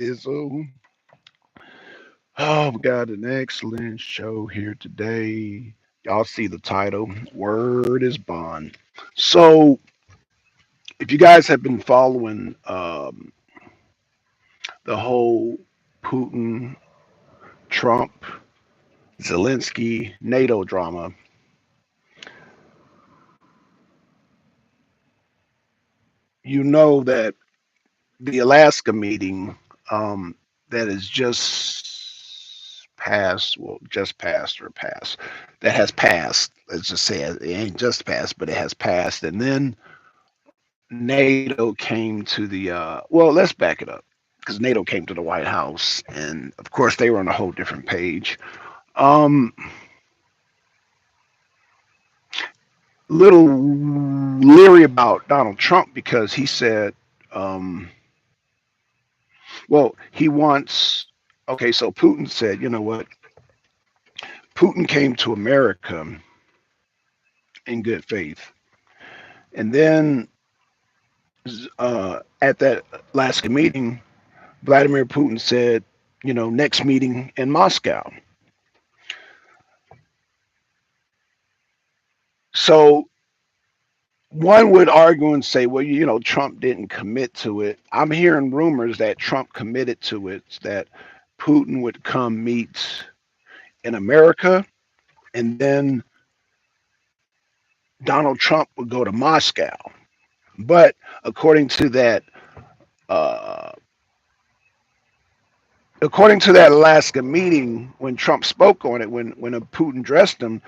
Izzo. Oh, we got an excellent show here today. Y'all see the title, Word is Bond. So, if you guys have been following the whole Putin, Trump, Zelensky, NATO drama, you know that the Alaska meeting that is just passed, well, just passed or passed, that has passed. Let's just say it ain't just passed, but it has passed. And then NATO came to the, well, let's back it up because NATO came to the White House. And of course, they were on a whole different page. Um, little leery about Donald Trump because he said, um, well, he wants, okay, so Putin said, you know what? Putin came to America in good faith. And then at that last meeting, Vladimir Putin said, you know, next meeting in Moscow. So one would argue and say, well, you know, Trump didn't commit to it. I'm hearing rumors that Trump committed to it, that Putin would come meet in America, and then Donald Trump would go to Moscow. But according to that, uh, according to that Alaska meeting, when Trump spoke on it, when Putin dressed him,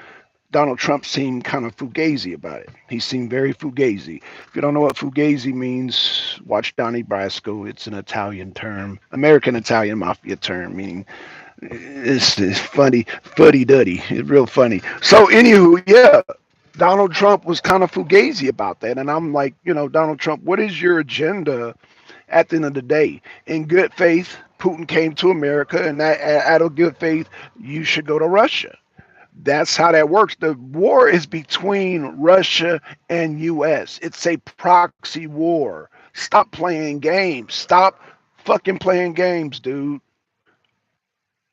Donald Trump seemed kind of fugazi about it. He seemed very fugazi. If you don't know what fugazi means, watch Donnie Brasco. It's an Italian term, American Italian mafia term, meaning it's funny, fuddy duddy. It's real funny. So, anywho, yeah, Donald Trump was kind of fugazi about that. And I'm like, you know, Donald Trump, what is your agenda at the end of the day? In good faith, Putin came to America, and that, out of good faith, you should go to Russia. That's how that works. The war is between Russia and US. It's a proxy war. Stop playing games. Stop fucking playing games, dude.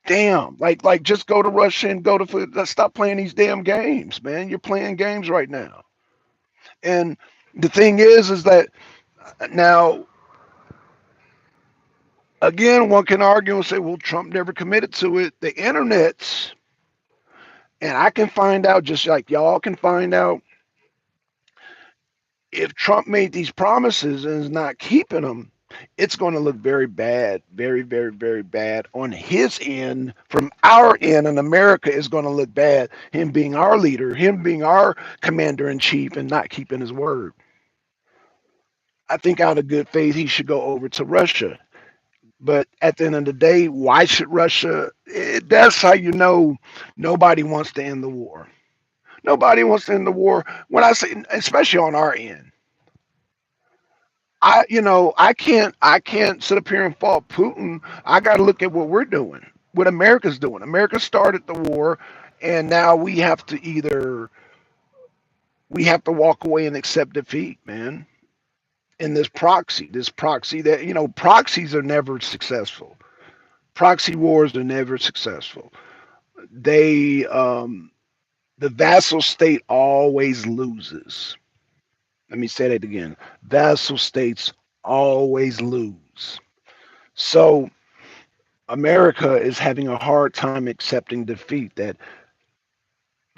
Damn. Like just go to Russia and go to stop playing these damn games, man. You're playing games right now. And the thing is that now again one can argue and say, well, Trump never committed to it. The internet's and I can find out just like y'all can find out if Trump made these promises and is not keeping them, it's going to look very bad, very, very, very bad on his end. From our end, and America is going to look bad. Him being our leader, him being our commander in chief, and not keeping his word. I think out of good faith, he should go over to Russia. But at the end of the day, why should Russia? That's how you know nobody wants to end the war. Nobody wants to end the war. When I say, especially on our end, I can't sit up here and fault Putin. I got to look at what we're doing, what America's doing. America started the war, and now we have to walk away and accept defeat, man. In this proxy that proxies are never successful. Proxy wars are never successful. They the vassal state always loses. Let me say that again. Vassal states always lose. So America is having a hard time accepting defeat that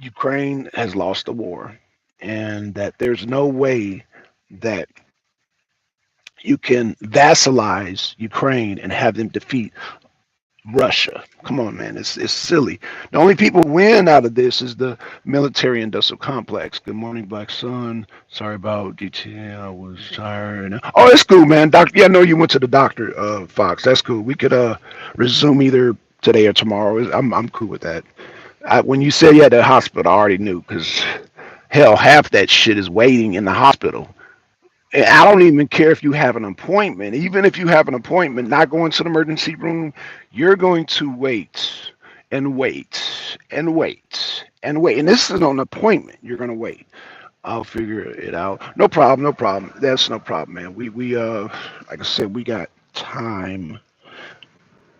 Ukraine has lost the war and that there's no way that you can vassalize Ukraine and have them defeat Russia. Come on, man. It's silly. The only people who win out of this is the military industrial complex. Good morning, Black Sun. Sorry about detail. I was tired. Oh, that's cool, man. Doctor, yeah, I know you went to the doctor, Fox. That's cool. We could resume either today or tomorrow. I'm cool with that. When you said you had the hospital, I already knew because hell, half that shit is waiting in the hospital. And I don't even care if you have an appointment. Even if you have an appointment, not going to the emergency room, you're going to wait and wait and wait and wait. And this is an appointment. You're going to wait. I'll figure it out. No problem. No problem. That's no problem, man. We like I said, we got time.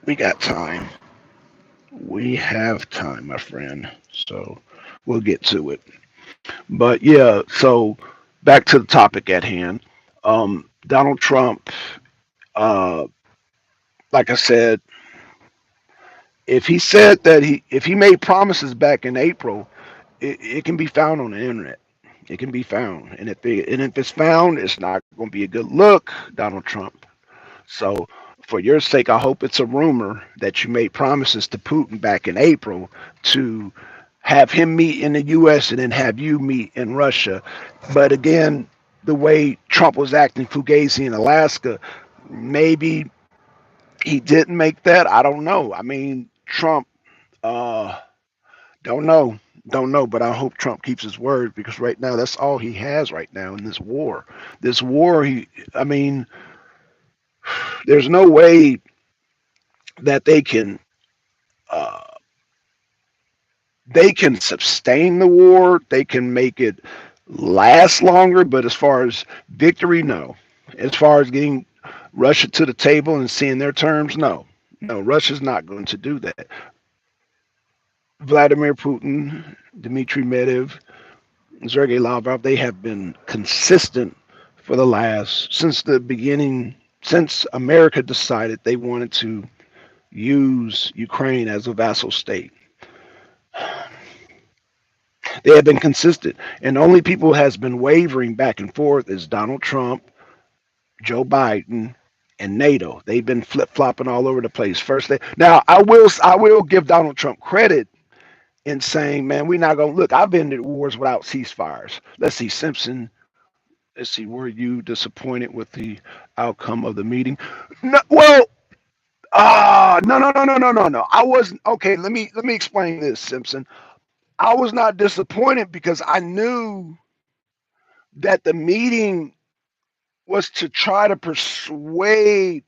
We got time. We have time, my friend. So we'll get to it. But yeah, so back to the topic at hand. Donald Trump, uh, like I said, if he said that if he made promises back in April, it can be found on the internet. It can be found, and if it's found, it's not going to be a good look, Donald Trump. So, for your sake, I hope it's a rumor that you made promises to Putin back in April to have him meet in the U.S. and then have you meet in Russia. But again, the way Trump was acting Fugazi in Alaska, maybe he didn't make that. I don't know. I mean, Trump, uh, don't know. Don't know, but I hope Trump keeps his word because right now that's all he has right now in this war. This war, I mean, there's no way that uh, they can sustain the war. They can make it last longer, but as far as victory, no. As far as getting Russia to the table and seeing their terms, no. No, Russia's not going to do that. Vladimir Putin, Dmitry Medvedev, Sergei Lavrov, they have been consistent for the last, since the beginning, since America decided they wanted to use Ukraine as a vassal state. They have been consistent, and the only people who has been wavering back and forth is Donald Trump, Joe Biden, and NATO. They've been flip flopping all over the place. Now I will give Donald Trump credit in saying, man, we're not gonna look. I've been to wars without ceasefires. Let's see, Simpson. Let's see, were you disappointed with the outcome of the meeting? No, well, no, no, no, no, no, no, no. I wasn't. Okay, let me explain this, Simpson. I was not disappointed because I knew that the meeting was to try to persuade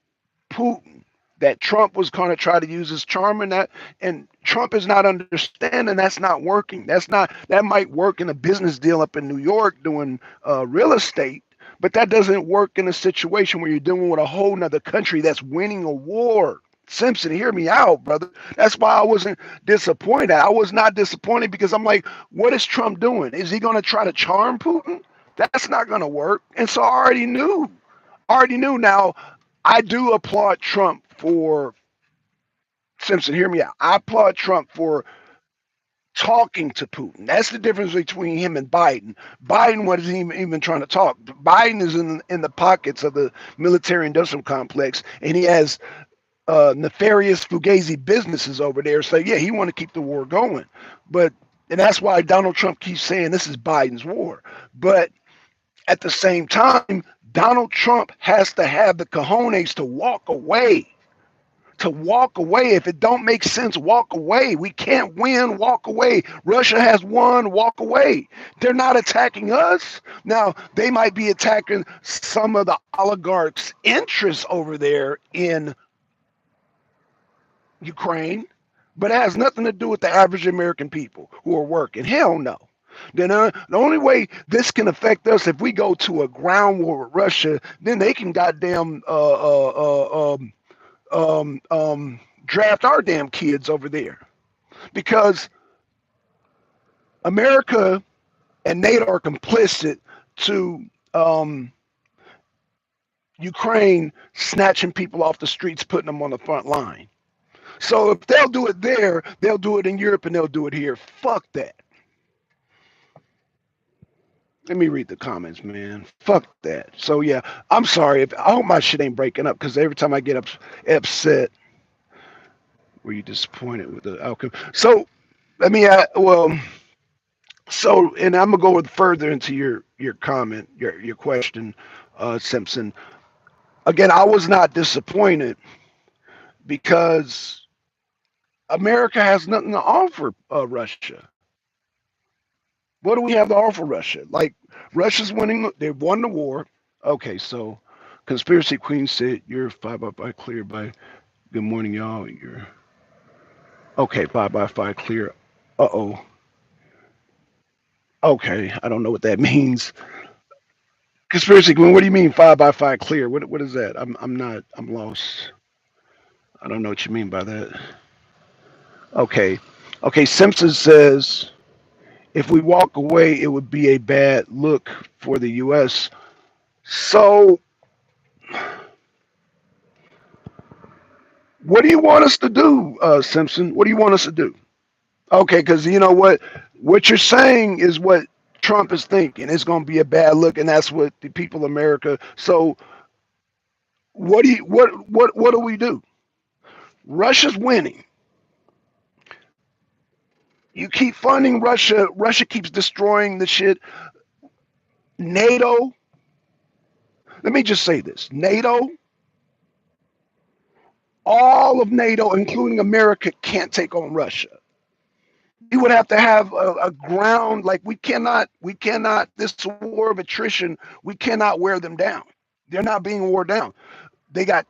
Putin that Trump was going to try to use his charm and that, and Trump is not understanding that's not working. That might work in a business deal up in New York doing real estate, but that doesn't work in a situation where you're dealing with a whole nother country that's winning a war. Simpson, hear me out, brother. That's why I wasn't disappointed. I was not disappointed because I'm like, what is Trump doing? Is he going to try to charm Putin? That's not going to work. And so I already knew. Already knew. Now, I do applaud Trump for Simpson. Hear me out. I applaud Trump for talking to Putin. That's the difference between him and Biden. Biden wasn't even trying to talk. Biden is in the pockets of the military industrial complex, and he has nefarious Fugazi businesses over there. So yeah, he want to keep the war going, but and that's why Donald Trump keeps saying this is Biden's war. But at the same time, Donald Trump has to have the cojones to walk away. To walk away. If it don't make sense, walk away. We can't win, walk away. Russia has won, walk away. They're not attacking us. Now, they might be attacking some of the oligarchs' interests over there in Ukraine, but it has nothing to do with the average American people who are working. Hell no. Then the only way this can affect us if we go to a ground war with Russia, then they can goddamn draft our damn kids over there because America and NATO are complicit to Ukraine snatching people off the streets, putting them on the front line. So if they'll do it there, they'll do it in Europe and they'll do it here. Fuck that. Let me read the comments, man. Fuck that. So yeah, I'm sorry. I hope my shit ain't breaking up because every time I get upset, were you disappointed with the outcome? So let me. Well, so and I'm gonna go with further into your comment, your question, Simpson. Again, I was not disappointed because America has nothing to offer Russia. What do we have to offer Russia? Like Russia's winning. They've won the war. Okay, so conspiracy queen said you're 5 by 5 clear by. Good morning, y'all. You're okay. 5 by 5 clear. Uh-oh. Okay, I don't know what that means. Conspiracy queen. What do you mean 5 by 5 clear? What is that? I'm not. I'm lost. I don't know what you mean by that. Okay. Okay, Simpson says if we walk away, it would be a bad look for the U.S. So, what do you want us to do, Simpson? What do you want us to do? Okay, because you know what you're saying is what Trump is thinking. It's going to be a bad look, and that's what the people of America. So, what do we do? Russia's winning. You keep funding Russia. Russia keeps destroying the shit. NATO. Let me just say this: NATO, all of NATO, including America, can't take on Russia. We would have to have a ground like we cannot this war of attrition. We cannot wear them down. They're not being worn down. They got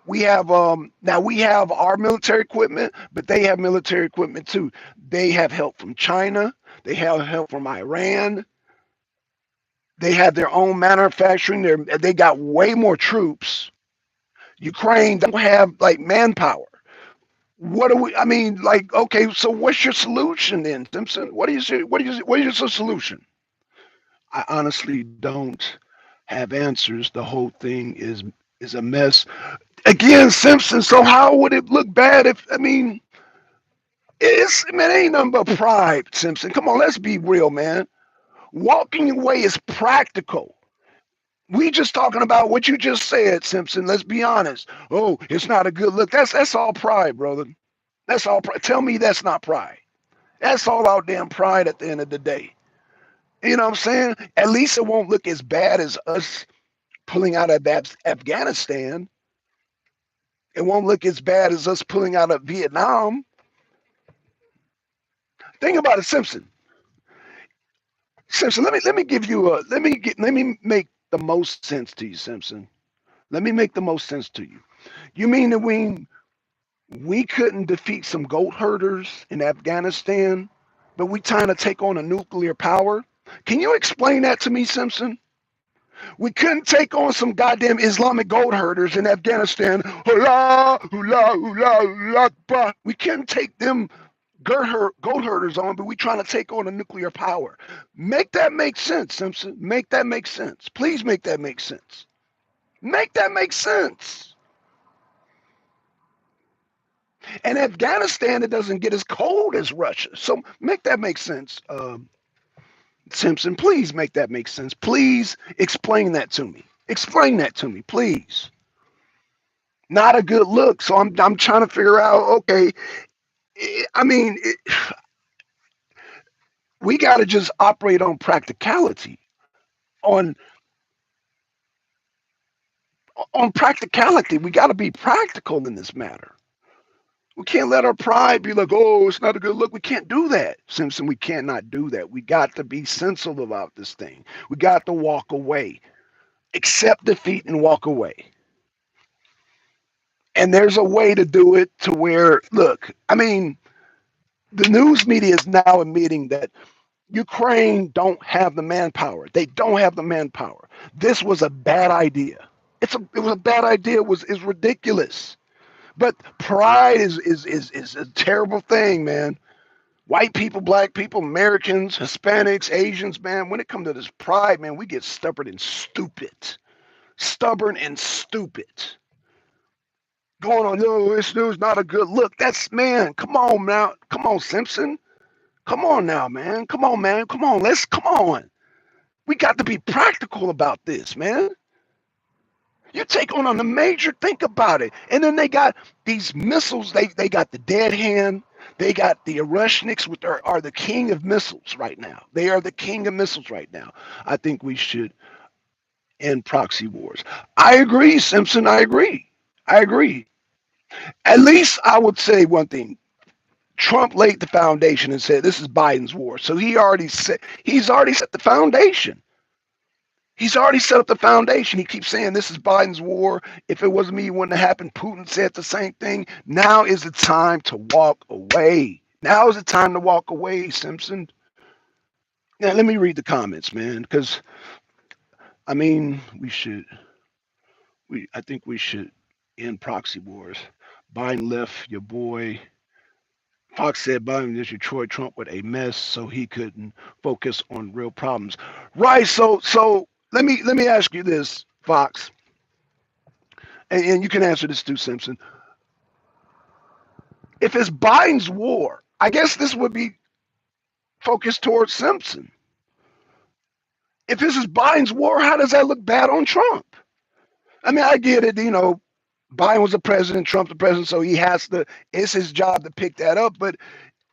we have now we have our military equipment, but they have military equipment too. They have help from China. They have help from Iran. They have their own manufacturing. They got way more troops. Ukraine don't have like manpower. What do we? I mean, like, okay, so what's your solution then, Simpson? What is your solution? I honestly don't have answers. The whole thing is a mess. Again, Simpson. So how would it look bad if? I mean, it's man, it ain't nothing but pride, Simpson. Come on, let's be real, man. Walking away is practical. We just talking about what you just said, Simpson. Let's be honest. Oh, it's not a good look. That's all pride, brother. That's all pride. Tell me that's not pride. That's all out damn pride at the end of the day. You know what I'm saying? At least it won't look as bad as us pulling out of Afghanistan. It won't look as bad as us pulling out of Vietnam. Think about it, Simpson. Simpson, let me give you a let me make the most sense to you, Simpson. Let me make the most sense to you. You mean that we couldn't defeat some goat herders in Afghanistan, but we trying to take on a nuclear power? Can you explain that to me, Simpson? We couldn't take on some goddamn Islamic goat herders in Afghanistan. Hula, hula, hula, hula, bah. We couldn't take them goat herders on, but we trying to take on a nuclear power. Make that make sense, Simpson. Make that make sense. Please make that make sense. Make that make sense. And Afghanistan, it doesn't get as cold as Russia. So make that make sense, Simpson. Please make that make sense. Please explain that to me. Explain that to me, please. Not a good look. So I'm trying to figure out. Okay, I mean, we got to just operate on practicality. On on practicality, we got to be practical in this matter. We can't let our pride be like, oh, it's not a good look. We can't do that, Simpson. We cannot do that. We got to be sensible about this thing. We got to walk away, accept defeat, and walk away. And there's a way to do it to where, look, I mean, the news media is now admitting that Ukraine don't have the manpower. They don't have the manpower. This was a bad idea. It was a bad idea. It was is ridiculous. But pride is a terrible thing, man. White people, black people, Americans, Hispanics, Asians, man. When it comes to this pride, man, we get stubborn and stupid. Stubborn and stupid. Going on, no, this news not a good look. That's man. Come on now. Come on, Simpson. Come on now, man. Come on, man. Come on. Let's come on. We got to be practical about this, man. You take on a major, think about it. And then they got these missiles. They got the dead hand. They got the Rushniks, which are the king of missiles right now. They are the king of missiles right now. I think we should end proxy wars. I agree, Simpson. I agree. I agree. At least I would say one thing. Trump laid the foundation and said this is Biden's war. So he's already set the foundation. He's already set up the foundation. He keeps saying this is Biden's war. If it wasn't me, it wouldn't have happened. Putin said the same thing. Now is the time to walk away. Now is the time to walk away, Simpson. Now let me read the comments, man, because I mean we should. I think we should. in proxy wars. Biden left your boy. Fox said Biden destroyed Trump with a mess so he couldn't focus on real problems. Right. So let me ask you this, Fox, and you can answer this too, Simpson. If it's Biden's war, I guess this would be focused towards Simpson. If this is Biden's war, how does that look bad on Trump? I mean, I get it. Biden was the president, Trump's the president, so he has to. It's his job to pick that up. But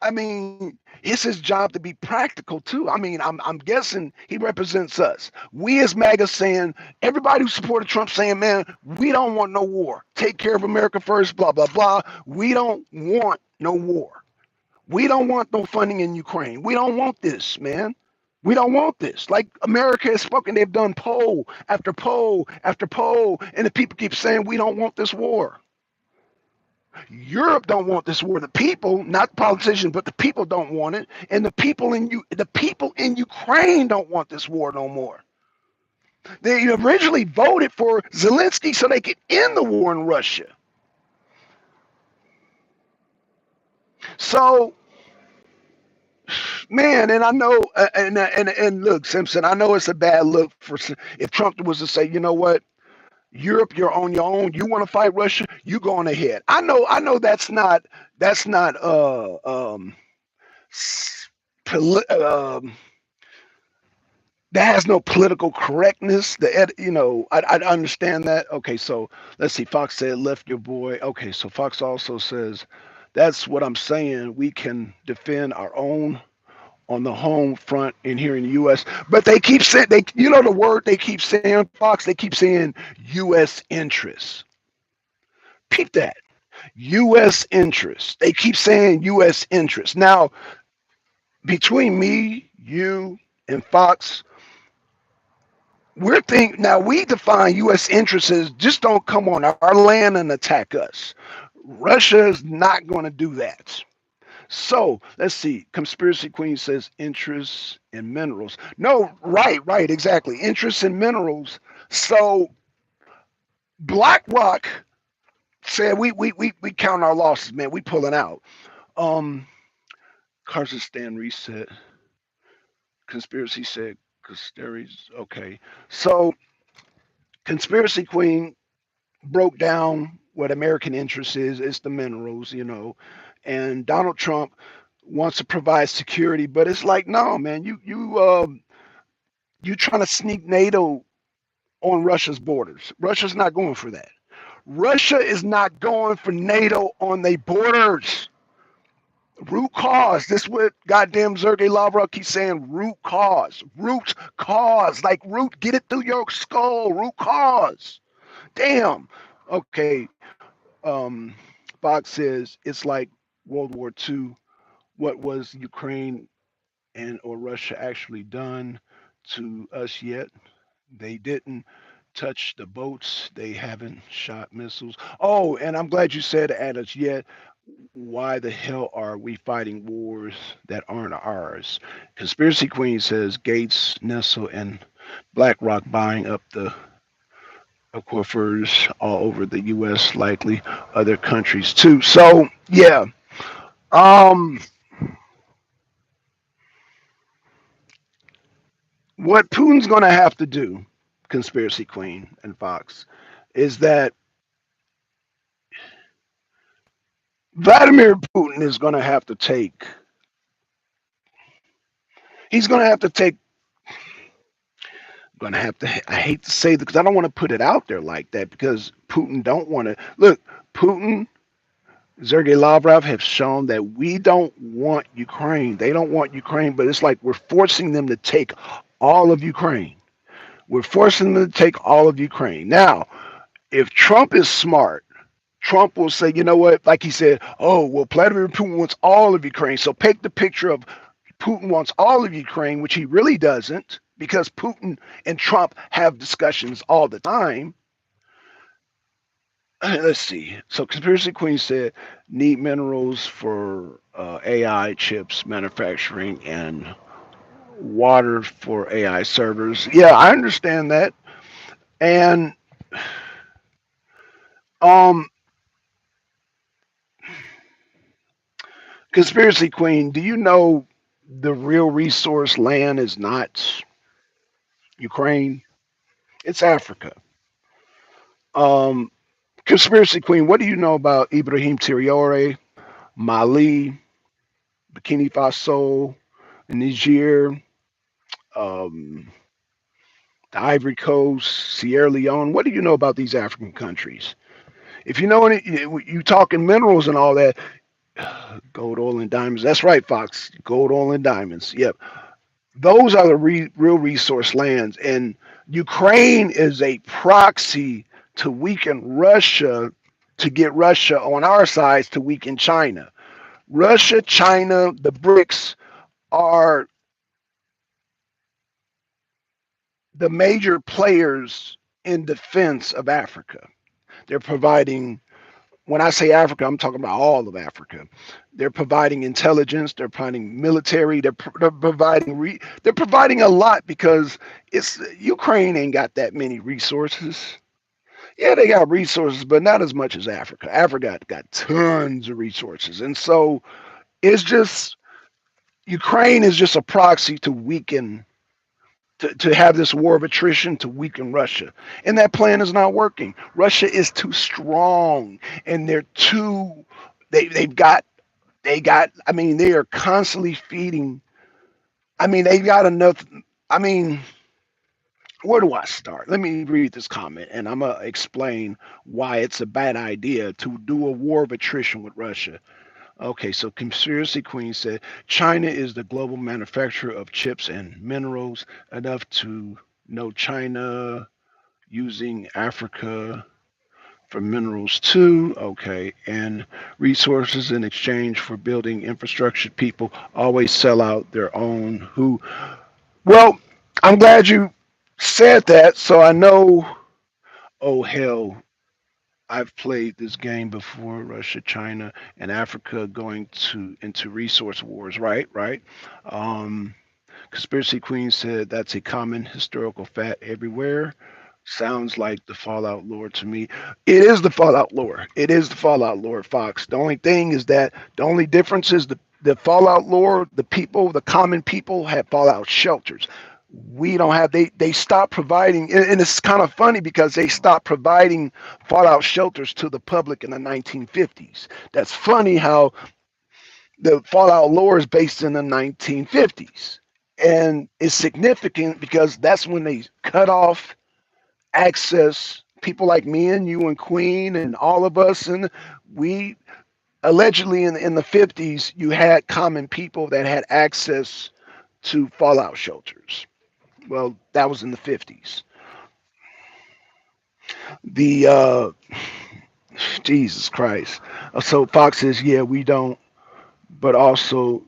I mean, it's his job to be practical too. I mean, I'm guessing he represents us. We as MAGA saying, everybody who supported Trump saying, man, we don't want no war. Take care of America first, blah, blah, blah. We don't want no war. We don't want no funding in Ukraine. We don't want this, man. We don't want this. Like America has spoken, they've done poll after poll after poll, and the people keep saying we don't want this war. Europe don't want this war. The people, not the politicians, but the people don't want it, and the people in Ukraine don't want this war no more. They originally voted for Zelensky so they could end the war in Russia. So, man, and I know, and look, Simpson, I know it's a bad look for if Trump was to say, you know what, Europe, you're on your own. You want to fight Russia? You go on ahead. I know that's not poli- um, that has no political correctness. I understand that. Okay, so let's see. Fox said, "Left your boy." Okay, so Fox also says, "That's what I'm saying. We can defend our own on the home front in here in the U.S." But they keep saying the word they keep saying, Fox. They keep saying U.S. interests. Peep that. U.S. interests. They keep saying U.S. interests. Now, between me, you, and Fox, we define U.S. interests as just don't come on our land and attack us. Russia is not going to do that. So let's see. Conspiracy Queen says interests in minerals. No, right, exactly. Interests in minerals. So BlackRock said we count our losses, man. We pulling out. Um, Kazakhstan reset. Conspiracy said Casteries. Okay, so Conspiracy Queen broke down what American interest is. It's the minerals. And Donald Trump wants to provide security, but it's like, no, man, you trying to sneak NATO on Russia's borders. Russia's not going for that. Russia is not going for NATO on their borders. Root cause. This is what goddamn Sergey Lavrov keeps saying. Root cause. Root cause. Like root. Get it through your skull. Root cause. Damn. Okay. Um, Fox says it's like World War II. What was Ukraine and or Russia actually done to us yet? They didn't touch the boats. They haven't shot missiles. Oh, and I'm glad you said at us yet. Why the hell are we fighting wars that aren't ours? Conspiracy Queen says Gates, Nestle, and BlackRock buying up the aquifers all over the U.S., likely other countries too. So yeah, um, what Putin's going to have to do, Conspiracy Queen and Fox, is that Vladimir Putin is going to have to take. He's going to have to take. Going to have to. I hate to say that because I don't want to put it out there like that because Putin don't want to look. Putin, Sergey Lavrov have shown that we don't want Ukraine. They don't want Ukraine, but it's like we're forcing them to take all of Ukraine. We're forcing them to take all of Ukraine. Now, if Trump is smart, Trump will say, you know what, like he said, oh, well, Vladimir Putin wants all of Ukraine. So take the picture of Putin wants all of Ukraine, which he really doesn't, because Putin and Trump have discussions all the time. Let's see. So Conspiracy Queen said need minerals for AI chips manufacturing and water for AI servers. Yeah, I understand that. And Um, Conspiracy Queen, do you know the real resource land is not Ukraine? It's Africa. Um, Conspiracy Queen, what do you know about Ibrahim Traore, Mali, Burkina Faso, Niger, um, the Ivory Coast, Sierra Leone? What do you know about these African countries? If you know any, you talking minerals and all that, gold, oil, and diamonds. That's right, Fox. Gold, oil, and diamonds. Yep. Those are the real resource lands. And Ukraine is a proxy to weaken Russia, to get Russia on our side to weaken China. Russia, China, the BRICS are the major players in defense of Africa. They're providing, when I say Africa, I'm talking about all of Africa. They're providing intelligence, they're providing military, they're providing they're providing a lot because it's Ukraine ain't got that many resources. Yeah, they got resources, but not as much as Africa. Africa got tons of resources, and so it's just Ukraine is just a proxy to weaken to have this war of attrition to weaken Russia. And that plan is not working. Russia is too strong and they're too they've got I mean they are constantly feeding. I mean they got enough. I mean, where do I start? Let me read this comment and I'm gonna explain why it's a bad idea to do a war of attrition with Russia. Okay, so Conspiracy Queen said China is the global manufacturer of chips and minerals, enough to know China using Africa for minerals too. Okay, and resources in exchange for building infrastructure. People always sell out their own. Who? Well, I'm glad you said that, so I know. Oh hell, I've played this game before, Russia, China, and Africa going to into resource wars, right? Right. Um, Conspiracy Queen said that's a common historical fact everywhere. Sounds like the Fallout lore to me. It is the Fallout lore. It is the Fallout lore, Fox. The only thing is that the only difference is the Fallout lore, the people, the common people have Fallout shelters. We don't have they stopped providing and it's kind of funny because they stopped providing Fallout shelters to the public in the 1950s. That's funny how the Fallout lore is based in the 1950s. And it's significant because that's when they cut off access. People like me and you and Queen and all of us, and we allegedly in the 50s, you had common people that had access to fallout shelters. Well, that was in the 50s. The Jesus Christ. So Fox says, yeah, we don't, but also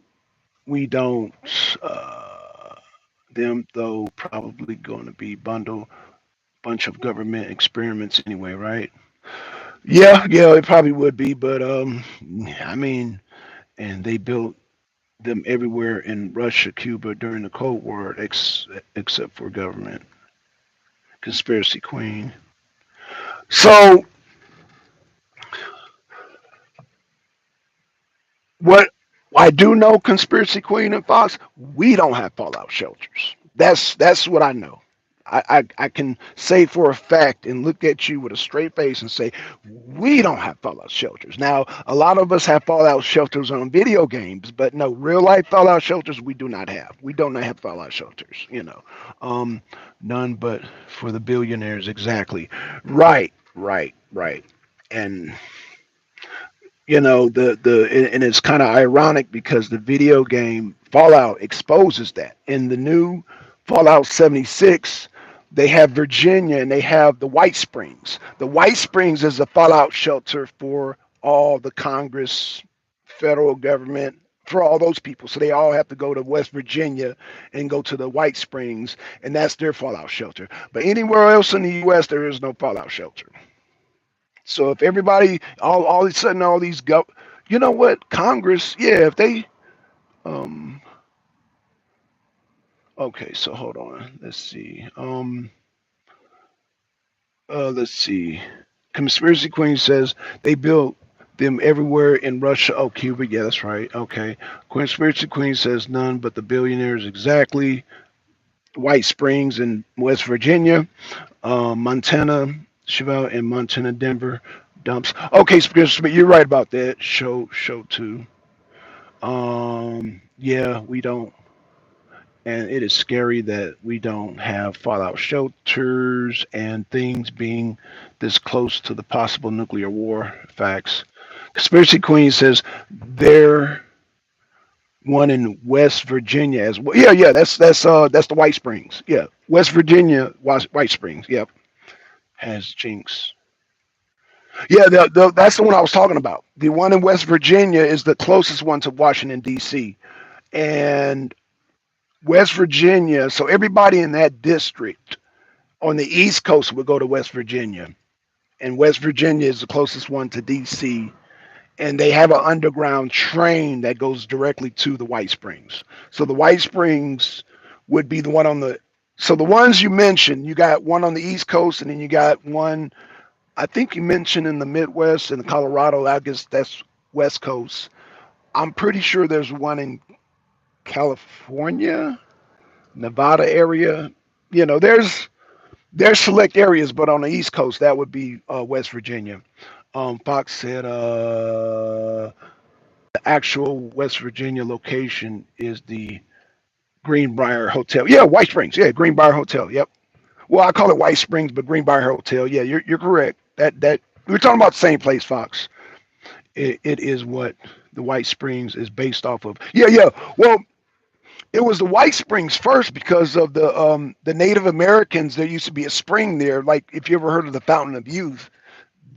we don't. Them though probably going to be bundle bunch of government experiments anyway, right? Yeah, yeah, it probably would be, but I mean, and they built them everywhere in Russia, Cuba during the Cold War, except for government conspiracy queen. So what I do know, conspiracy queen and Fox, we don't have fallout shelters. That's what I know. I can say for a fact and look at you with a straight face and say we don't have fallout shelters. Now a lot of us have fallout shelters on video games, but no real life fallout shelters we do not have. We don't have fallout shelters. Um, none but for the billionaires. Exactly. Right. Right. Right. And and it's kind of ironic because the video game Fallout exposes that. In the new Fallout 76, they have Virginia and they have the White Springs. The White Springs is a fallout shelter for all the Congress, federal government, for all those people. So they all have to go to West Virginia and go to the White Springs, and that's their fallout shelter. But anywhere else in the U.S., there is no fallout shelter. So if everybody, all of a sudden, all these you know what, Congress, yeah, if they, um, okay, so hold on, let's see, let's see, Conspiracy Queen says they built them everywhere in Russia. Oh, Cuba. Yeah, that's right. Okay. Conspiracy Queen says none but the billionaires. Exactly. White Springs in West Virginia. Montana. Chevelle in Montana, Denver. Dumps. Okay, Conspiracy, you're right about that. Show two. Yeah, we don't. And it is scary that we don't have fallout shelters and things being this close to the possible nuclear war. Facts. Conspiracy Queen says there one in West Virginia as well. Yeah, yeah, that's the White Springs. Yeah, West Virginia, White Springs. Yep, has Jinx. Yeah, that's the one I was talking about. The one in West Virginia is the closest one to Washington D.C. and West Virginia. So everybody in that district on the East Coast would go to West Virginia, and West Virginia is the closest one to D.C. And they have an underground train that goes directly to the White Springs. So the White Springs would be the one on the. So the ones you mentioned, you got one on the East Coast, and then you got one. I think you mentioned in the Midwest and Colorado. I guess that's West Coast. I'm pretty sure there's one in California, Nevada area. There's select areas, but on the East Coast, that would be West Virginia. Fox said the actual West Virginia location is the Greenbrier Hotel. Yeah, White Springs. Yeah, Greenbrier Hotel. Yep. Well, I call it White Springs, but Greenbrier Hotel. Yeah, you're correct. That we're talking about the same place, Fox. It is what the White Springs is based off of. Yeah, yeah. Well, it was the White Springs first because of the Native Americans. There used to be a spring there. Like if you ever heard of the Fountain of Youth,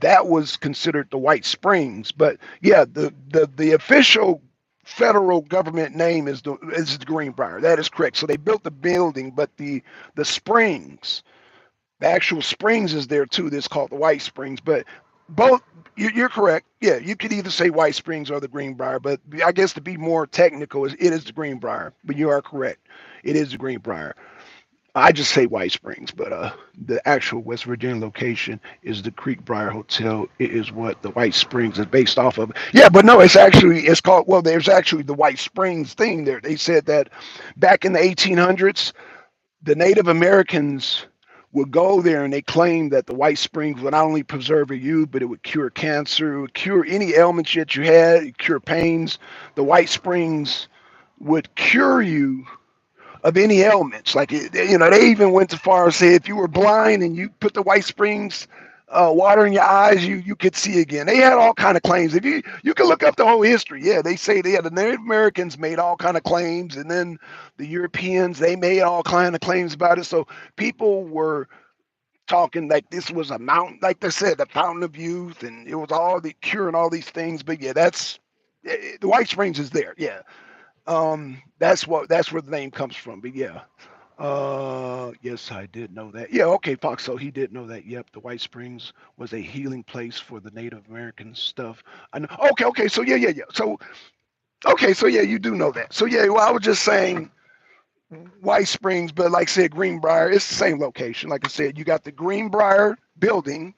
that was considered the White Springs. But yeah, the official federal government name is the Greenbrier. That is correct. So they built the building, but the springs, the actual springs is there too. This called the White Springs. But both you're correct. Yeah, you could either say White Springs or the Greenbrier, but I guess to be more technical, it is the Greenbrier. But you are correct. It is the Greenbrier. I just say White Springs, but the actual West Virginia location is the Creekbriar Hotel. It is what the White Springs is based off of. Yeah, but no, it's called. Well, there's actually the White Springs thing there. They said that back in the 1800s, the Native Americans would go there and they claimed that the White Springs would not only preserve your youth, but it would cure cancer, it would cure any ailments that you had, cure pains. The White Springs would cure you of any ailments. Like, they even went as far as say if you were blind and you put the White Springs water in your eyes, you could see again. They had all kind of claims. If you can look up the whole history, yeah, they say the Native Americans made all kind of claims, and then the Europeans they made all kind of claims about it. So people were talking like this was a mountain, like they said, the fountain of youth, and it was all the cure and all these things. But yeah, the White Springs is there. Yeah, that's where the name comes from. But yeah, yes, I did know that. Yeah, okay, Fox. So he did know that. Yep, the White Springs was a healing place for the Native American stuff. I know. Okay, okay. So yeah, yeah, yeah. So okay, so yeah, you do know that. So yeah, well, I was just saying White Springs, but like I said, Greenbrier, it's the same location. Like I said, you got the Greenbrier building,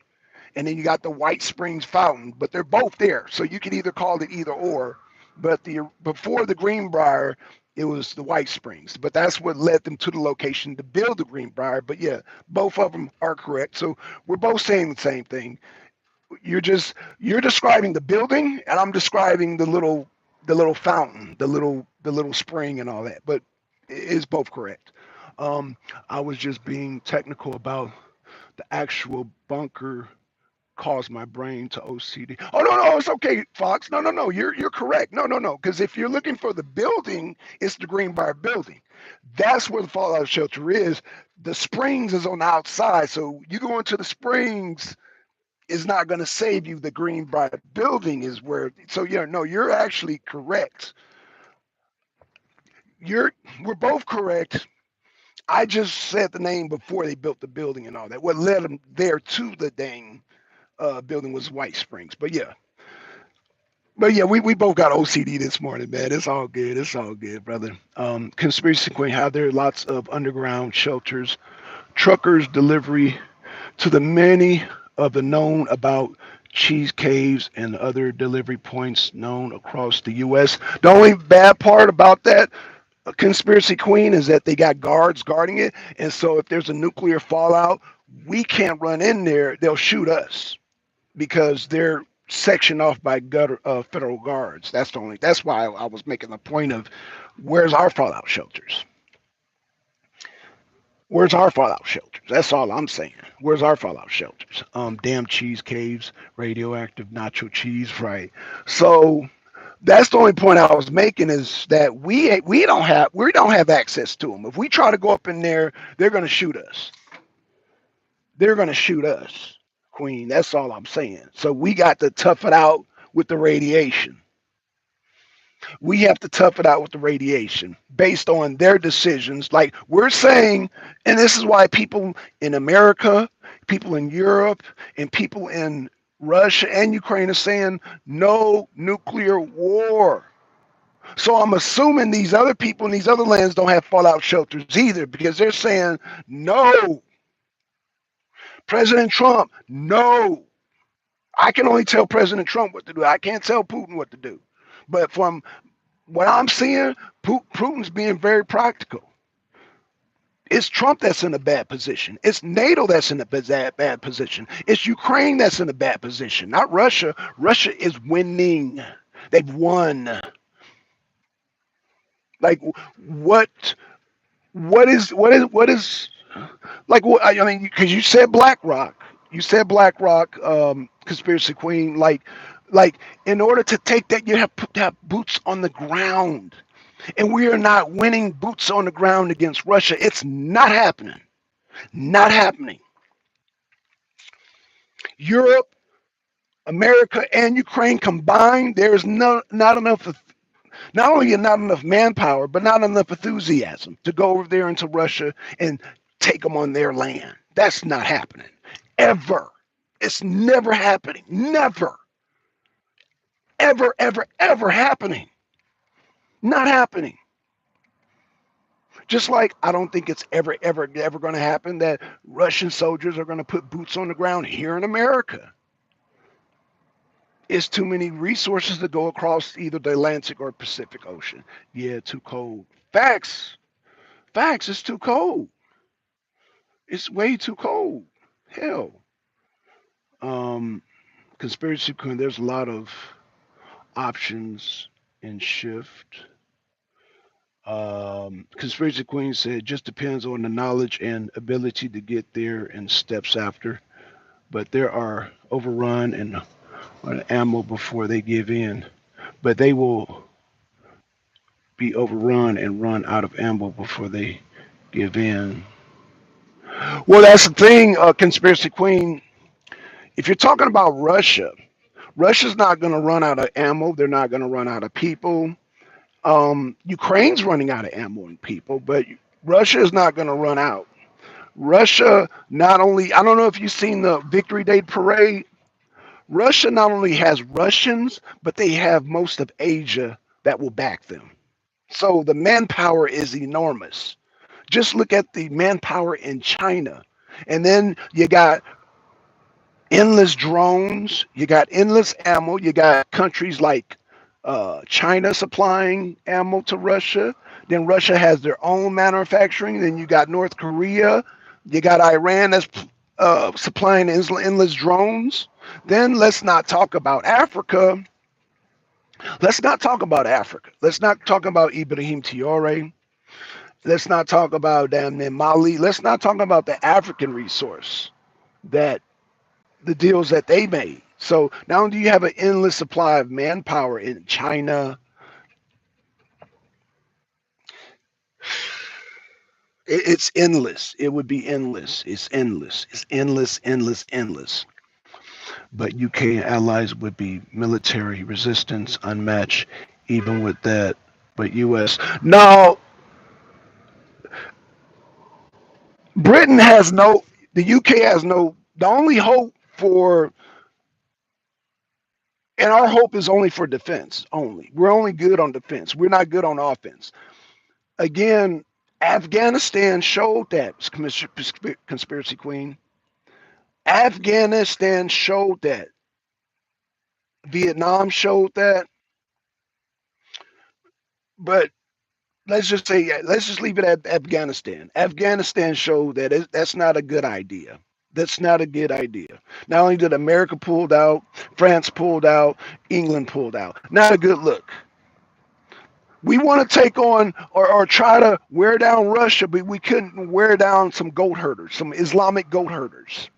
and then you got the White Springs fountain, but they're both there. So you can either call it either or. But before the Greenbrier, it was the White Springs. But that's what led them to the location to build the Greenbrier. But yeah, both of them are correct. So we're both saying the same thing. You're describing the building, and I'm describing the little fountain, the little spring and all that. But it's both correct. I was just being technical about the actual bunker caused my brain to OCD. Oh no, it's okay, Fox. No, no, no, you're correct. No, no, no, because if you're looking for the building, it's the Greenbrier building. That's where the fallout shelter is. The springs is on the outside, so you go into the springs is not going to save you. The Greenbrier building is where. So yeah, no, you're actually correct. You're we're both correct. I just said the name before they built the building and all that. What led them there to the dang building was White Springs. But yeah, we both got OCD this morning, man. It's all good. It's all good, brother. Conspiracy Queen, how there are lots of underground shelters, truckers delivery to the many of the known about cheese caves and other delivery points known across the U.S. The only bad part about that conspiracy queen is that they got guards guarding it, and so if there's a nuclear fallout, we can't run in there. They'll shoot us because they're sectioned off by federal guards. That's the only. That's why I was making the point of where's our fallout shelters. Where's our fallout shelters? That's all I'm saying. Where's our fallout shelters? Damn cheese caves, radioactive nacho cheese, right? So that's the only point I was making is that we don't have access to them. If we try to go up in there, they're going to shoot us. They're going to shoot us, Queen. That's all I'm saying. So we got to tough it out with the radiation. We have to tough it out with the radiation based on their decisions. Like we're saying, and this is why people in America, people in Europe, and people in Russia and Ukraine are saying no nuclear war. So I'm assuming these other people in these other lands don't have fallout shelters either because they're saying no. President Trump, no. I can only tell President Trump what to do. I can't tell Putin what to do. But from what I'm seeing, Putin's being very practical. It's Trump that's in a bad position. It's NATO that's in a bad position. It's Ukraine that's in a bad position, not Russia. Russia is winning. They've won. Like what? What is like? What I mean, because you said BlackRock. You said BlackRock, conspiracy queen. Like in order to take that, you have to have boots on the ground. And we are not winning boots on the ground against Russia. It's not happening. Not happening. Europe, America, and Ukraine combined, there's not enough. Not only not enough manpower, but not enough enthusiasm to go over there into Russia and take them on their land. That's not happening. Ever. It's never happening. Never. Ever, ever, ever happening. Not happening. Just like I don't think it's ever, ever, ever going to happen that Russian soldiers are going to put boots on the ground here in America. It's too many resources to go across either the Atlantic or Pacific Ocean. Yeah, too cold. Facts. Facts. It's too cold. It's way too cold. Hell. Um, conspiracy. There's a lot of options in shift. Conspiracy Queen said it just depends on the knowledge and ability to get there and steps after. But there are overrun and ammo before they give in. But they will be overrun and run out of ammo before they give in. Well, that's the thing, Conspiracy Queen. If you're talking about Russia, Russia's not going to run out of ammo. They're not going to run out of people. Ukraine's running out of ammo and people, but Russia is not going to run out. Russia not only, I don't know if you've seen the Victory Day parade. Russia not only has Russians, but they have most of Asia that will back them. So the manpower is enormous. Just look at the manpower in China. And then you got endless drones, you got endless ammo, you got countries like China supplying ammo to Russia. Then Russia has their own manufacturing. Then you got North Korea. You got Iran that's supplying endless drones. Then let's not talk about Africa. Let's not talk about Africa. Let's not talk about Ibrahim Traore. Let's not talk about damn near Mali. Let's not talk about the African resource that the deals that they made. So not only do you have an endless supply of manpower in China, it's endless. It would be endless. It's endless. It's endless, endless, endless. But UK allies would be military resistance unmatched even with that. But US, no, Britain has no, the UK has no, the only hope for, and our hope is only for defense only. We're only good on defense. We're not good on offense. Again, Afghanistan showed that, conspiracy queen. Afghanistan showed that. Vietnam showed that. But let's just say, let's just leave it at Afghanistan. Afghanistan showed that that's not a good idea. That's not a good idea. Not only did America pulled out, France pulled out, England pulled out. Not a good look. We want to take on or try to wear down Russia, but we couldn't wear down some goat herders, some Islamic goat herders.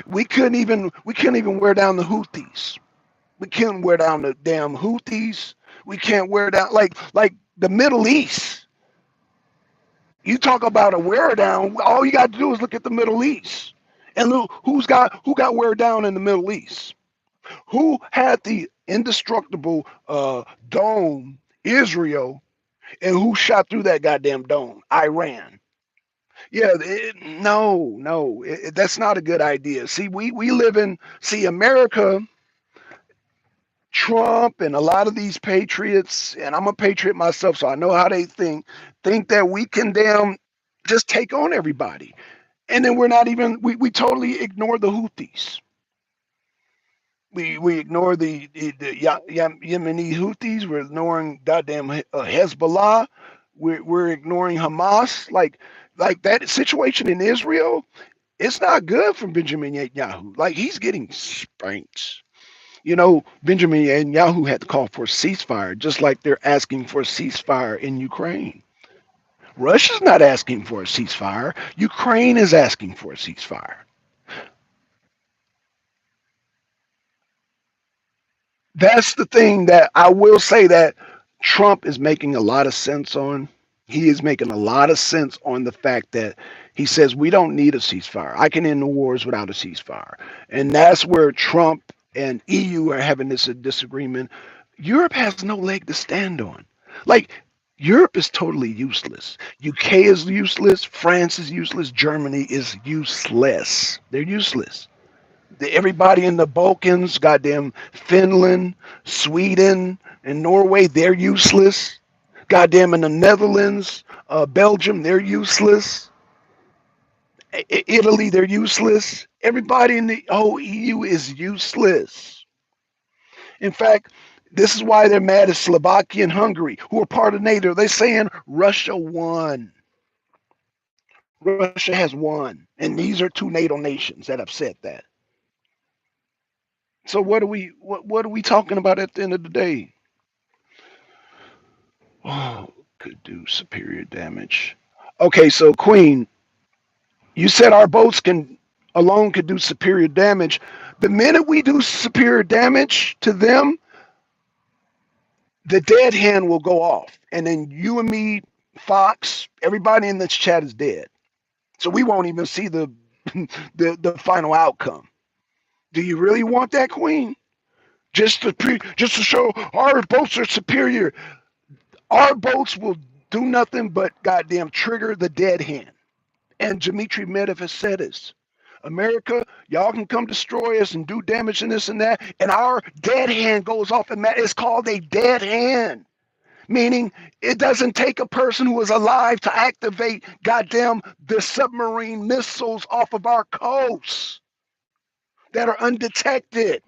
We couldn't even wear down the Houthis. We can't wear down the damn Houthis. We can't wear down like the Middle East. You talk about a wear down. All you got to do is look at the Middle East, and look who got wear down in the Middle East. Who had the indestructible dome? Israel. And who shot through that goddamn dome? Iran. Yeah, no, that's not a good idea. See, we live in see America. Trump and a lot of these patriots, and I'm a patriot myself, so I know how they think that we can damn just take on everybody. And then we're not even we totally ignore the Houthis. We ignore the Yemeni Houthis. We're ignoring goddamn Hezbollah. We're ignoring Hamas. Like that situation in Israel, it's not good for Benjamin Netanyahu. Like he's getting spanked. Benjamin Netanyahu had to call for a ceasefire, just like they're asking for a ceasefire in Ukraine. Russia's not asking for a ceasefire. Ukraine is asking for a ceasefire. That's the thing that I will say that Trump is making a lot of sense on. He is making a lot of sense on the fact that he says we don't need a ceasefire. I can end the wars without a ceasefire. And that's where Trump and EU are having this disagreement. Europe has no leg to stand on. Like Europe is totally useless. UK is useless. France is useless. Germany is useless. They're useless. Everybody in the Balkans, goddamn Finland, Sweden, and Norway, they're useless. Goddamn in the Netherlands, Belgium, they're useless. Italy, they're useless. Everybody in the whole EU is useless. In fact, this is why they're mad at Slovakia and Hungary, who are part of NATO. They're saying Russia won. Russia has won. And these are two NATO nations that have said that. So what are we talking about at the end of the day? Oh, could do superior damage. Okay, so Queen, you said our boats can alone could do superior damage. The minute we do superior damage to them, the dead hand will go off, and then you and me, Fox, everybody in this chat is dead. So we won't even see the the final outcome. Do you really want that, Queen? Just to show our boats are superior. Our boats will do nothing but goddamn trigger the dead hand. And Dmitry Medvedev has said this. America, y'all can come destroy us and do damage and this and that, and our dead hand goes off, and it's called a dead hand. Meaning it doesn't take a person who is alive to activate goddamn the submarine missiles off of our coast that are undetected.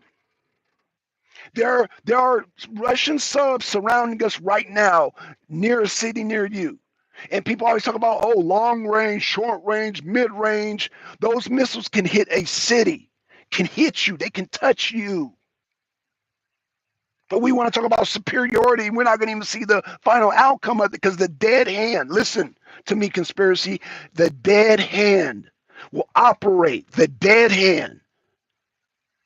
There are Russian subs surrounding us right now near a city near you. And people always talk about, oh, long range, short range, mid range. Those missiles can hit a city, can hit you, they can touch you. But we want to talk about superiority. We're not going to even see the final outcome of it because the dead hand, listen to me, conspiracy, the dead hand will operate. The dead hand.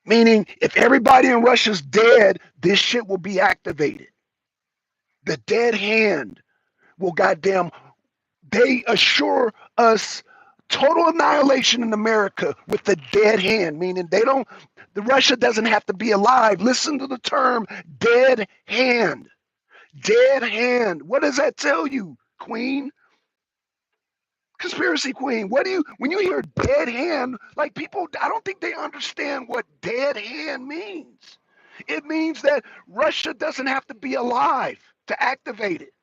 Meaning, if everybody in Russia's dead, this shit will be activated. The dead hand will goddamn, they assure us total annihilation in America with the dead hand, meaning the Russia doesn't have to be alive. Listen to the term dead hand. Dead hand. What does that tell you, Queen? Conspiracy Queen. When you hear dead hand, like people, I don't think they understand what dead hand means. It means that Russia doesn't have to be alive to activate it.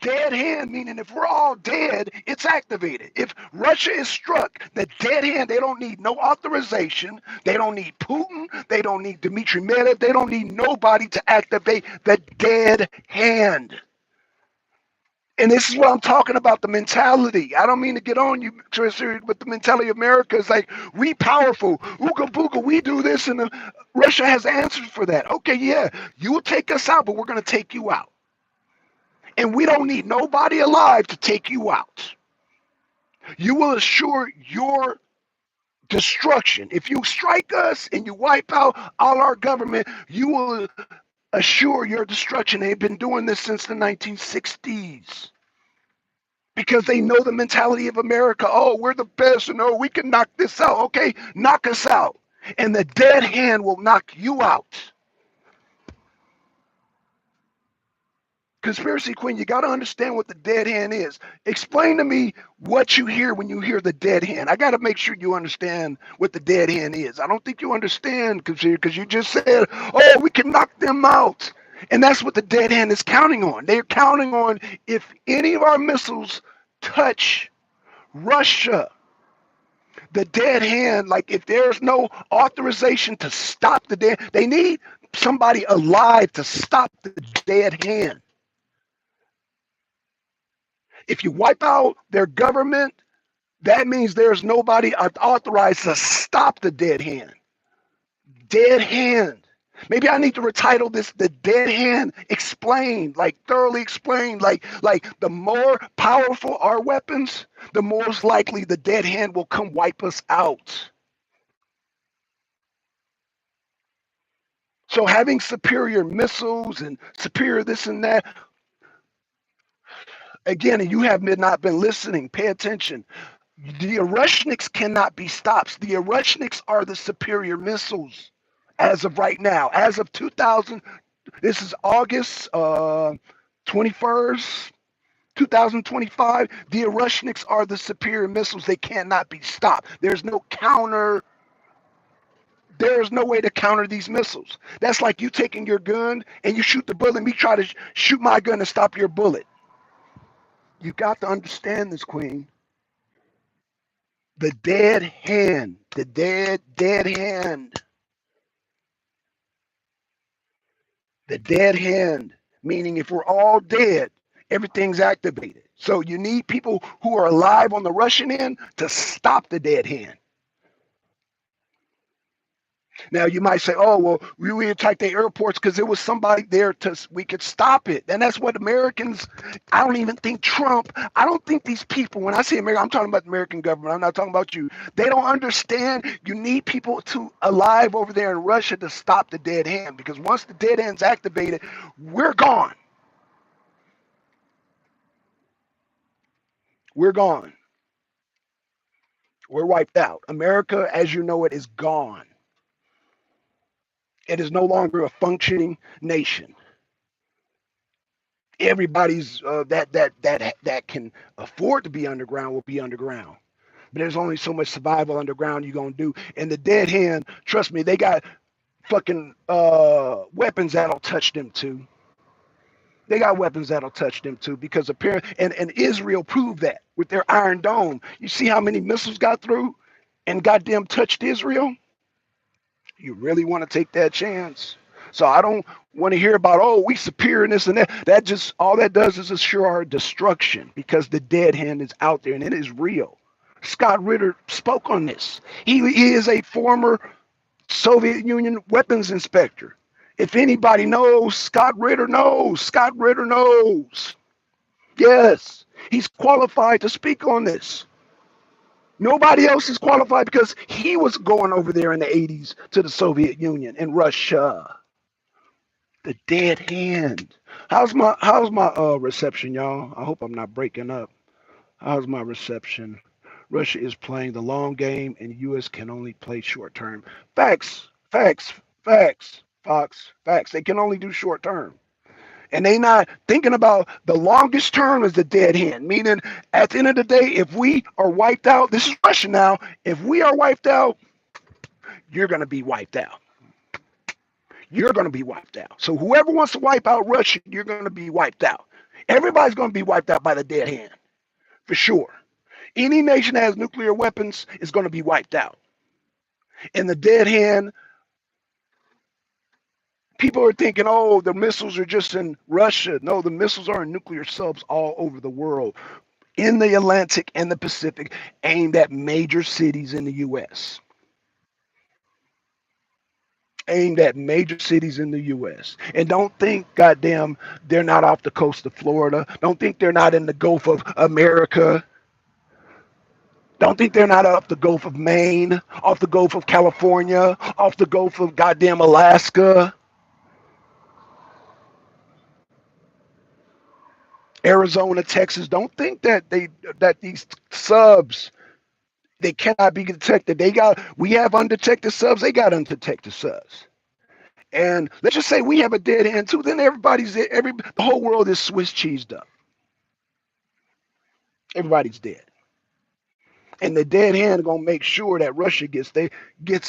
Dead hand, meaning if we're all dead, it's activated. If Russia is struck, the dead hand, they don't need no authorization. They don't need Putin. They don't need Dmitry Medvedev. They don't need nobody to activate the dead hand. And this is what I'm talking about, the mentality. I don't mean to get on you, Tristan, but the mentality of America is like, we powerful, ooga booga, we do this, and Russia has answers for that. Okay, yeah, you will take us out, but we're going to take you out. And we don't need nobody alive to take you out. You will assure your destruction. If you strike us and you wipe out all our government, you will assure your destruction. They've been doing this since the 1960s. Because they know the mentality of America. Oh, we're the best, and oh, we can knock this out. Okay, knock us out. And the dead hand will knock you out. Conspiracy Queen, you got to understand what the dead hand is. Explain to me what you hear when you hear the dead hand. I got to make sure you understand what the dead hand is. I don't think you understand, because you just said, oh, we can knock them out. And that's what the dead hand is counting on. They're counting on if any of our missiles touch Russia, the dead hand, like if there's no authorization to stop the dead, they need somebody alive to stop the dead hand. If you wipe out their government, that means there's nobody authorized to stop the dead hand. Dead hand. Maybe I need to retitle this the dead hand explained, like thoroughly explained, like the more powerful our weapons, the most likely the dead hand will come wipe us out. So having superior missiles and superior this and that, again, and you have not been listening, pay attention. The Orushniks cannot be stopped. The Orushniks are the superior missiles as of right now. As of 2000, this is August 21st, 2025. The Orushniks are the superior missiles. They cannot be stopped. There's no counter. There's no way to counter these missiles. That's like you taking your gun and you shoot the bullet and me try to shoot my gun and stop your bullet. You got to understand this, Queen. The dead hand, the dead hand, the dead hand, meaning if we're all dead, everything's activated. So you need people who are alive on the Russian end to stop the dead hand. Now you might say, oh, well, we attacked the airports because there was somebody there we could stop it. And that's what Americans, I don't even think Trump, I don't think these people, when I say America, I'm talking about the American government. I'm not talking about you. They don't understand you need people alive over there in Russia to stop the dead hand, because once the dead hand's activated, we're gone. We're gone. We're wiped out. America, as you know it, is gone. It is no longer a functioning nation. Everybody's that can afford to be underground will be underground. But there's only so much survival underground you're gonna do. And the dead hand, trust me, they got fucking weapons that'll touch them too. They got weapons that'll touch them too, because apparently, and Israel proved that with their Iron Dome. You see how many missiles got through and goddamn touched Israel? You really want to take that chance? So I don't want to hear about, oh, we superior and this and that. That just, all that does is assure our destruction, because the dead hand is out there and it is real. Scott Ritter spoke on this. He is a former Soviet Union weapons inspector. If anybody knows, Scott Ritter knows. Scott Ritter knows. Yes, he's qualified to speak on this. Nobody else is qualified, because he was going over there in the 80s to the Soviet Union and Russia. The dead hand. How's my reception, y'all? I hope I'm not breaking up. How's my reception? Russia is playing the long game and US can only play short term. Facts, facts, facts, Fox, facts. They can only do short term. And they not thinking about the longest term is the dead hand, meaning at the end of the day, if we are wiped out, this is Russia now, if we are wiped out, you're going to be wiped out. You're going to be wiped out. So whoever wants to wipe out Russia, you're going to be wiped out. Everybody's going to be wiped out by the dead hand, for sure. Any nation that has nuclear weapons is going to be wiped out. And the dead hand, people are thinking, oh, the missiles are just in Russia. No, the missiles are in nuclear subs all over the world, in the Atlantic and the Pacific, aimed at major cities in the U.S. Aimed at major cities in the U.S. And don't think, goddamn, they're not off the coast of Florida. Don't think they're not in the Gulf of America. Don't think they're not off the Gulf of Maine, off the Gulf of California, off the Gulf of goddamn Alaska, Arizona, Texas. Don't think that these subs, they cannot be detected. We have undetected subs. They got undetected subs. And let's just say we have a dead hand too. Then the whole world is Swiss cheesed up. Everybody's dead. And the dead hand gonna make sure that Russia gets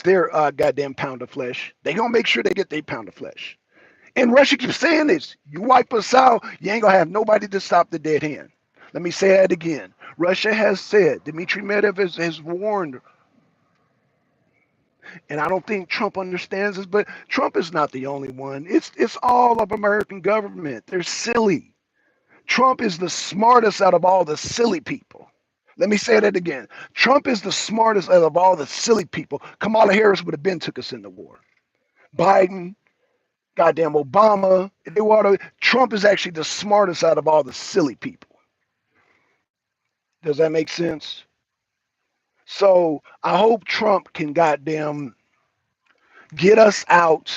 their goddamn pound of flesh. They gonna make sure they get their pound of flesh. And Russia keeps saying this: you wipe us out, you ain't gonna have nobody to stop the dead hand. Let me say that again. Russia has said, Dmitry Medvedev has warned, and I don't think Trump understands this, but Trump is not the only one. It's all of American government. They're silly. Trump is the smartest out of all the silly people. Let me say that again. Trump is the smartest out of all the silly people. Kamala Harris would have been took us in the war. Biden, goddamn Obama, Trump is actually the smartest out of all the silly people. Does that make sense? So I hope Trump can goddamn get us out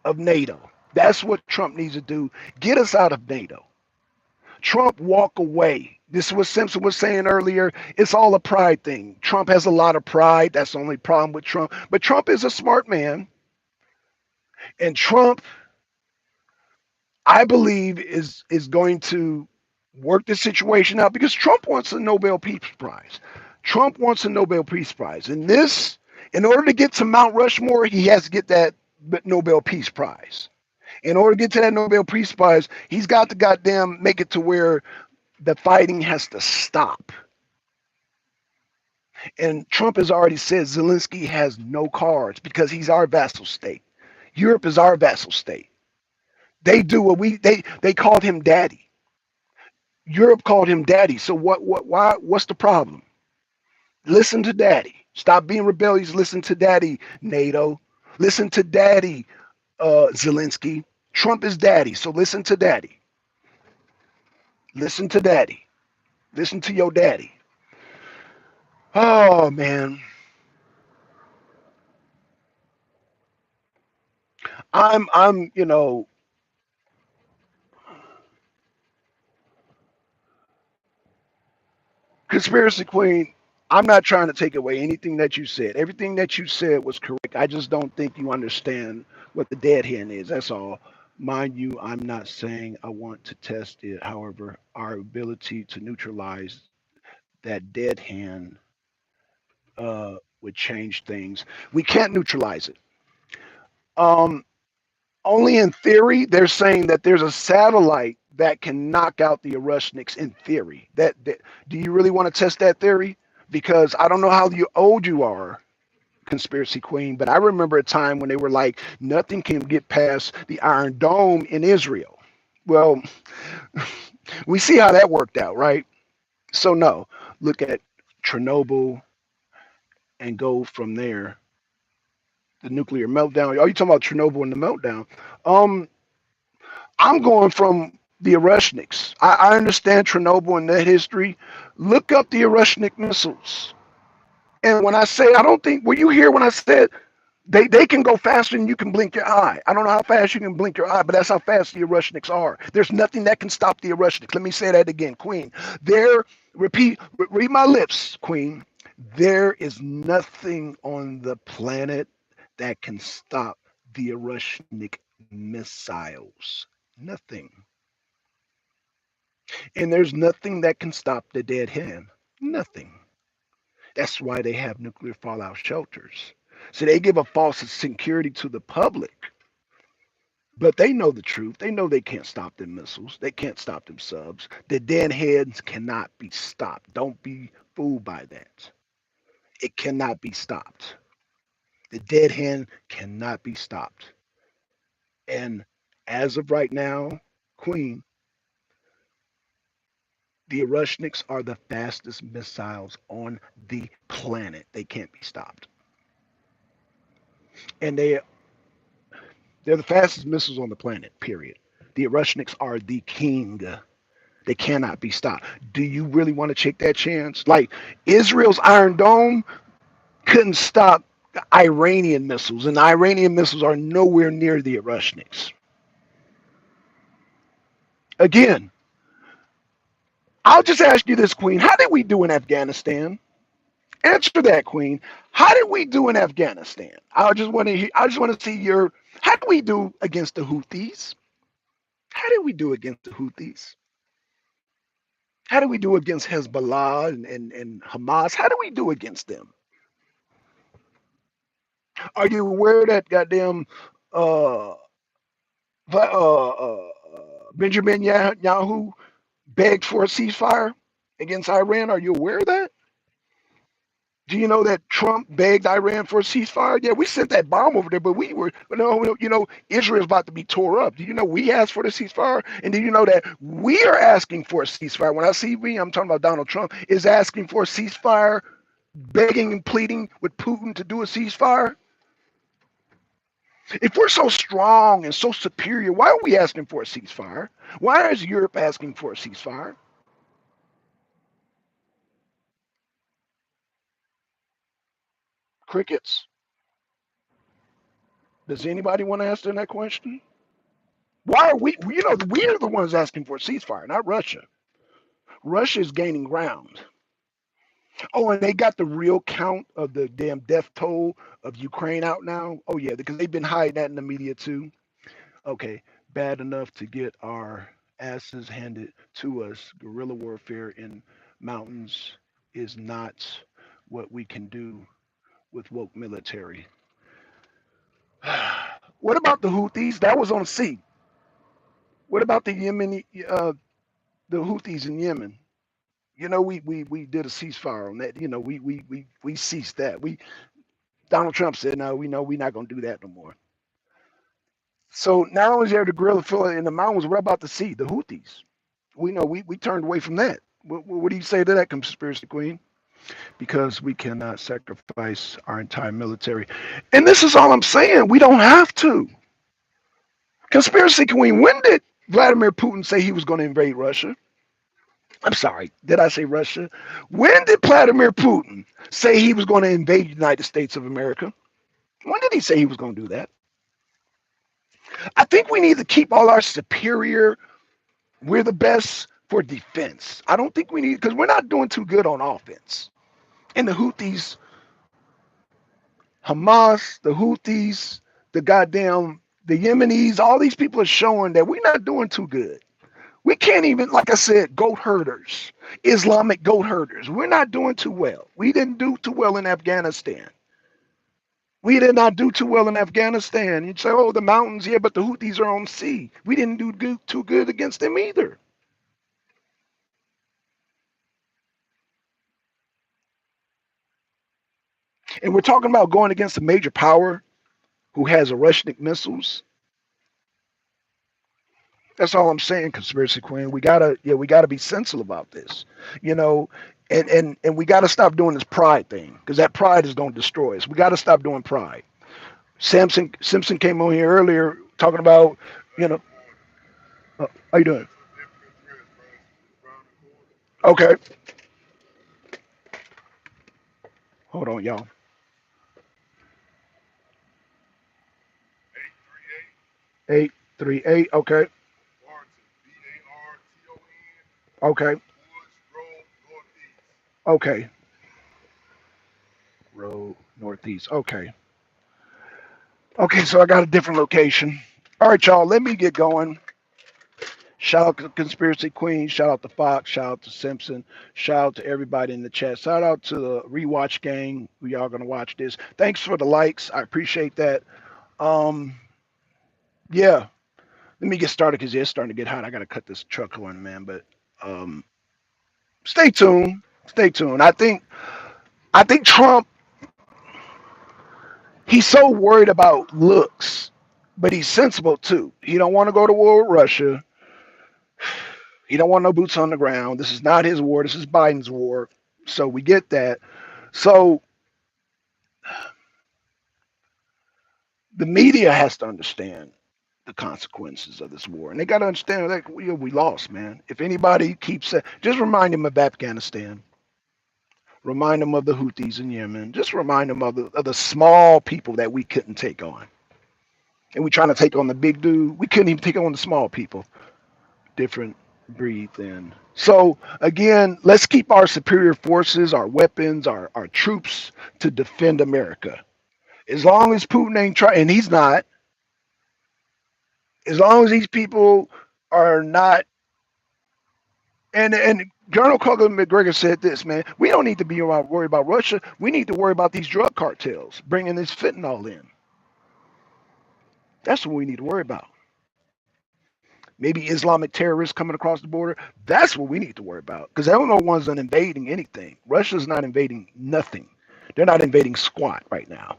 of NATO. That's what Trump needs to do. Get us out of NATO. Trump walk away. This is what Simpson was saying earlier. It's all a pride thing. Trump has a lot of pride. That's the only problem with Trump. But Trump is a smart man. And Trump, I believe, is going to work this situation out because Trump wants a Nobel Peace Prize. Trump wants a Nobel Peace Prize. And this, in order to get to Mount Rushmore, he has to get that Nobel Peace Prize. In order to get to that Nobel Peace Prize, he's got to goddamn make it to where the fighting has to stop. And Trump has already said Zelensky has no cards because he's our vassal state. Europe is our vassal state. They do what they called him daddy. Europe called him daddy. So what's the problem? Listen to daddy. Stop being rebellious. Listen to daddy, NATO. Listen to daddy, Zelensky. Trump is daddy. So listen to daddy. Listen to daddy. Listen to your daddy. Oh man. I'm Conspiracy Queen, I'm not trying to take away anything that you said. Everything that you said was correct. I just don't think you understand what the dead hand is. That's all. Mind you, I'm not saying I want to test it. However, our ability to neutralize that dead hand would change things. We can't neutralize it. Um, Only in theory. They're saying that there's a satellite that can knock out the Erushniks in theory. That do you really want to test that theory? Because I don't know how old you are, Conspiracy Queen, but I remember a time when they were like, nothing can get past the Iron Dome in Israel. Well, we see how that worked out, right? So no, look at Chernobyl and go from there. The nuclear meltdown. Are you talking about Chernobyl and the meltdown? Um, I'm going from the Erushniks. I understand Chernobyl and that history. Look up the Erushnik missiles. And when I say, I don't think, were you here when I said they can go faster than you can blink your eye? I don't know how fast you can blink your eye, but that's how fast the Erushniks are. There's nothing that can stop the Erushniks. Let me say that again, Queen. Read my lips, Queen. There is nothing on the planet that can stop the Erushnik missiles. Nothing. And there's nothing that can stop the dead hand. Nothing. That's why they have nuclear fallout shelters. So they give a false security to the public. But they know the truth. They know they can't stop them missiles. They can't stop them subs. The deadheads cannot be stopped. Don't be fooled by that. It cannot be stopped. The dead hand cannot be stopped. And as of right now, Queen, the Erushniks are the fastest missiles on the planet. They can't be stopped. And they're the fastest missiles on the planet, period. The Erushniks are the king. They cannot be stopped. Do you really want to take that chance? Like Israel's Iron Dome couldn't stop the Iranian missiles, and the Iranian missiles are nowhere near the Erushniks. Again, I'll just ask you this, Queen. How did we do in Afghanistan? Answer that, Queen. How did we do in Afghanistan? I just want to see your. How did we do against the Houthis? How did we do against the Houthis? How do we do against Hezbollah and Hamas? How do we do against them? Are you aware that goddamn uh, Benjamin Netanyahu begged for a ceasefire against Iran? Are you aware of that? Do you know that Trump begged Iran for a ceasefire? Yeah, we sent that bomb over there, but we were, no, you know, Israel's about to be tore up. Do you know we asked for the ceasefire? And do you know that we are asking for a ceasefire? When I see we, I'm talking about Donald Trump, is asking for a ceasefire, begging and pleading with Putin to do a ceasefire? If we're so strong and so superior, why are we asking for a ceasefire? Why is Europe asking for a ceasefire? Crickets? Does anybody want to answer that question? Why are we, you know, we're the ones asking for a ceasefire, not Russia. Russia is gaining ground. Oh, and they got the real count of the damn death toll of Ukraine out now. Oh, yeah, because they've been hiding that in the media too. Okay, bad enough to get our asses handed to us. Guerrilla warfare in mountains is not what we can do with woke military. What about the Houthis? That was on sea. What about the Yemeni, the Houthis in Yemen? You know, we did a ceasefire on that. You know, we ceased that. We Donald Trump said, no, we know we're not going to do that no more. So not only is there the guerrilla filler in the mountains, what about the sea, the Houthis? We know we turned away from that. What do you say to that, conspiracy queen? Because we cannot sacrifice our entire military. And this is all I'm saying. We don't have to. Conspiracy queen, when did Vladimir Putin say he was going to invade Russia? I'm sorry, did I say Russia? When did Vladimir Putin say he was going to invade the United States of America? When did he say he was going to do that? I think we need to keep all our superior, we're the best for defense. I don't think we need, because we're not doing too good on offense. And the Houthis, Hamas, the Houthis, the Yemenis, all these people are showing that we're not doing too good. We can't even, like I said, goat herders, Islamic goat herders. We're not doing too well. We didn't do too well in Afghanistan. We did not do too well in Afghanistan. You'd say, oh, the mountains, yeah, but the Houthis are on sea. We didn't do too good against them either. And we're talking about going against a major power who has Russian missiles. That's all I'm saying, conspiracy queen. We gotta be sensible about this, you know, and we gotta stop doing this pride thing because that pride is gonna destroy us. We gotta stop doing pride. Simpson came on here earlier talking about, you know, how you doing? Okay, hold on, y'all. 838. Okay, okay, okay. Road northeast. Okay, okay. So I got a different location. All right, y'all. Let me get going. Shout out to Conspiracy Queen. Shout out to Fox. Shout out to Simpson. Shout out to everybody in the chat. Shout out to the rewatch gang. We are gonna watch this. Thanks for the likes. I appreciate that. Um, yeah. let me get started because it's starting to get hot. I got to cut this truck on, man. But um, stay tuned. Stay tuned. I think Trump, he's so worried about looks, but he's sensible too. He don't want to go to war with Russia. He don't want no boots on the ground. This is not his war. This is Biden's war. So we get that. So the media has to understand the consequences of this war, and they got to understand that we lost, man. If anybody keeps it, just remind them of Afghanistan. Remind them of the Houthis in Yemen. Just remind them of the small people that we couldn't take on. And we trying to take on the big dude. We couldn't even take on the small people. Different breed then. So again, let's keep our superior forces, our weapons, our troops to defend America. As long as Putin ain't trying, and he's not, as long as these people are not, and Colonel Cullen McGregor said this, man, we don't need to be worried about Russia. We need to worry about these drug cartels bringing this fentanyl in. That's what we need to worry about. Maybe Islamic terrorists coming across the border. That's what we need to worry about because they're the ones that are invading anything. Russia's not invading nothing. They're not invading squat right now.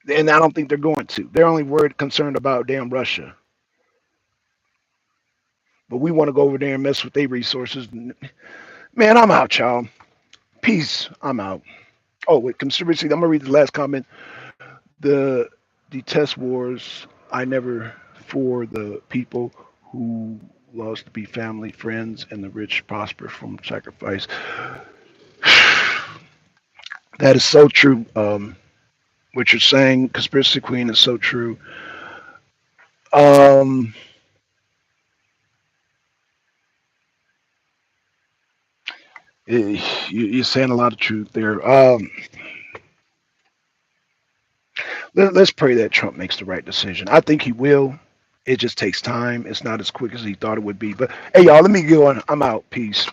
And I don't think they're going to. They're only concerned about damn Russia. But we want to go over there and mess with their resources. Man, I'm out, y'all. Peace. I'm out. Oh, wait, conspiracy. I'm going to read the last comment. The detest wars. I never for the people who lost to be family, friends, and the rich prosper from sacrifice. That is so true. What you're saying, conspiracy queen, is so true. Um, you're saying a lot of truth there. Let's pray that Trump makes the right decision. I think he will. It just takes time. It's not as quick as he thought it would be. But hey, y'all, let me go on. I'm out. Peace.